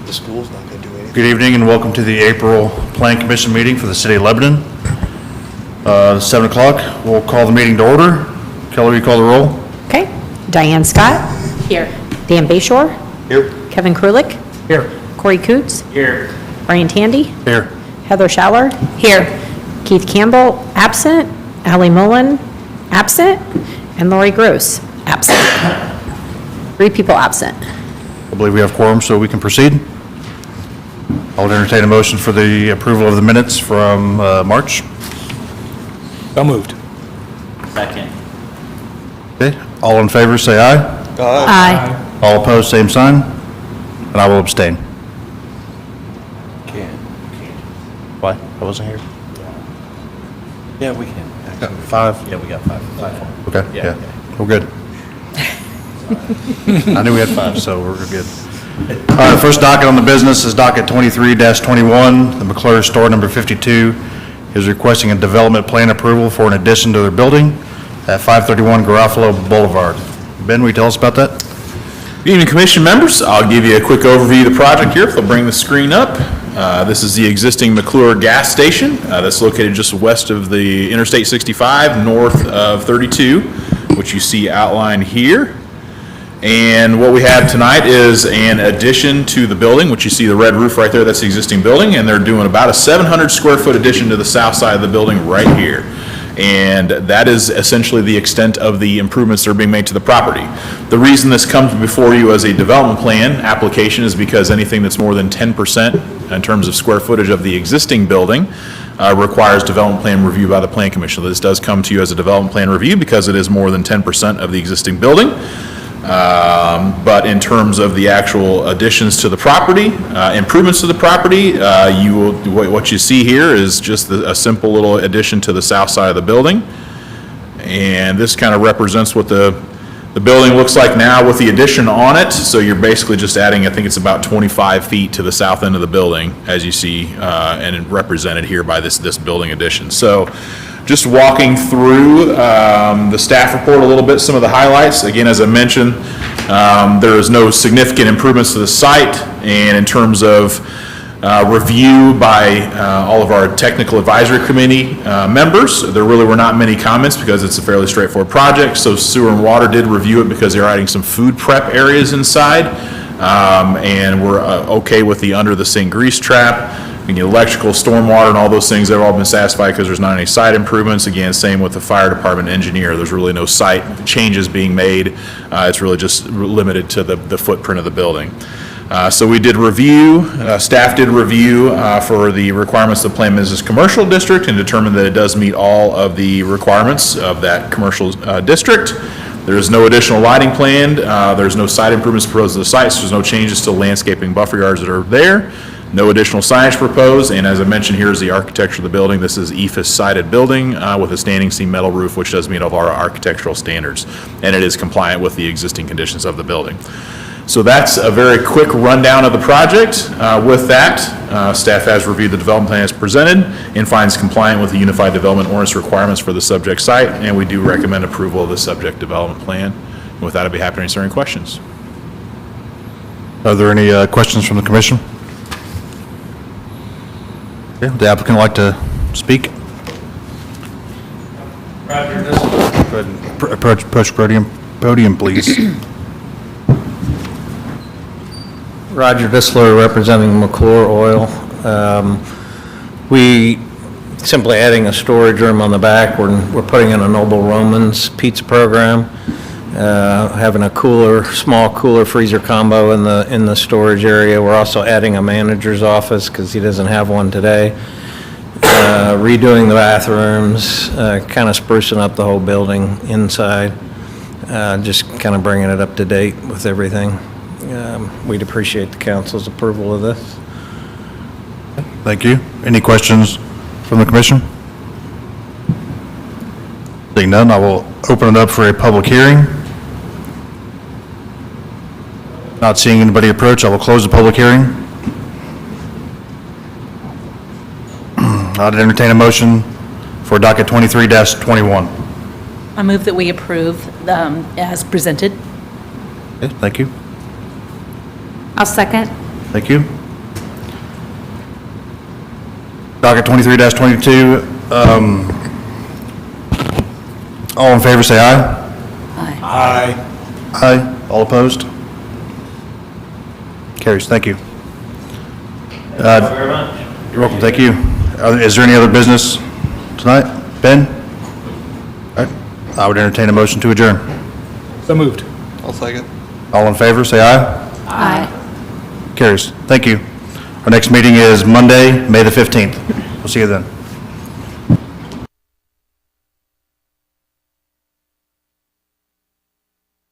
The school's not going to do anything. Good evening and welcome to the April Plan Commission meeting for the City of Lebanon. 7 o'clock, we'll call the meeting to order. Kelly, will you call the roll? Okay. Diane Scott. Here. Dan Bayshore. Here. Kevin Krulik. Here. Corey Coots. Here. Brian Tandy. Here. Heather Schaller. Here. Keith Campbell, absent. Allie Mullen, absent. And Lori Gross, absent. 3 people absent. I believe we have quorum, so we can proceed. I'll entertain a motion for the approval of the minutes from March. So moved. Second. Okay, all in favor, say aye. Aye. All opposed, same sign. And I will abstain. Can. Why? I wasn't here. Yeah, we can. Actually. 5? Yeah, we got 5. Okay, Yeah. yeah, we're good. I knew we had 5, so we're good. All right, the first docket on the business is docket 23-21. The McClure Store number 52 is requesting a development plan approval for an addition to their building at 531 Garofalo Boulevard. Ben, will you tell us about that? Good evening, Commission members. I'll give you a quick overview of the project here if they'll bring the screen up. This is the existing McClure gas station that's located just west of the Interstate 65, north of 32, which you see outlined here. And what we have tonight is an addition to the building, which you see the red roof right there, that's the existing building, and they're doing about a 700 square foot addition to the south side of the building right here. And that is essentially the extent of the improvements that are being made to the property. The reason this comes before you as a development plan application is because anything that's more than 10% in terms of square footage of the existing building requires development plan review by the Plan Commission. This does come to you as a development plan review because it is more than 10% of the existing building. But in terms of the actual additions to the property, improvements to the property, what you see here is just a simple little addition to the south side of the building. And this kind of represents what the building looks like now with the addition on it. So you're basically just adding, I think it's about 25 feet to the south end of the building, as you see, and represented here by this building addition. So just walking through the staff report a little bit, some of the highlights. Again, as I mentioned, there is no significant improvements to the site, and in terms of review by all of our technical advisory committee members, there really were not many comments because it's a fairly straightforward project. So sewer and water did review it because they're adding some food prep areas inside, and we're okay with the under the sink grease trap. Electrical, stormwater, and all those things, they've all been satisfied because there's not any site improvements. Again, same with the fire department engineer. There's really no site changes being made. It's really just limited to the footprint of the building. So we did review, staff did review for the requirements of the Planned Business Commercial District and determined that it does meet all of the requirements of that commercial district. There is no additional lighting planned. There's no site improvements proposed to the site, so there's no changes to landscaping buffer yards that are there. No additional signage proposed, and as I mentioned, here is the architecture of the building. This is EFIS sided building with a standing seam metal roof, which does meet all of our architectural standards, and it is compliant with the existing conditions of the building. So that's a very quick rundown of the project. With that, staff has reviewed the development plan as presented and finds compliant with the Unified Development Ordinance requirements for the subject site, and we do recommend approval of the subject development plan. And with that, I'd be happy to answer any questions. Are there any questions from the commission? Okay, would the applicant like to speak? Roger, Go ahead and approach podium, please. Roger Dissler, representing McClure Oil. We simply adding a storage room on the back. We're putting in a Noble Romans pizza program, having a small cooler freezer combo in the storage area. We're also adding a manager's office because he doesn't have one today. Redoing the bathrooms, kind of sprucing up the whole building inside, just kind of bringing it up to date with everything. We'd appreciate the council's approval of this. Thank you. Any questions from the commission? Seeing none, I will open it up for a public hearing. Not seeing anybody approach, I will close the public hearing. I'd entertain a motion for docket 23-21. I move that we approve as presented. Okay, thank you. I'll second. Thank you. Docket 23-22, all in favor, say aye. Aye. Aye. All opposed? Carries, thank you. Thank you very much. You're welcome, thank you. Is there any other business tonight? Ben? All right, I would entertain a motion to adjourn. So moved. I'll second. All in favor, say aye. Aye. Carries, thank you. Our next meeting is Monday, May the 15th. We'll see you then.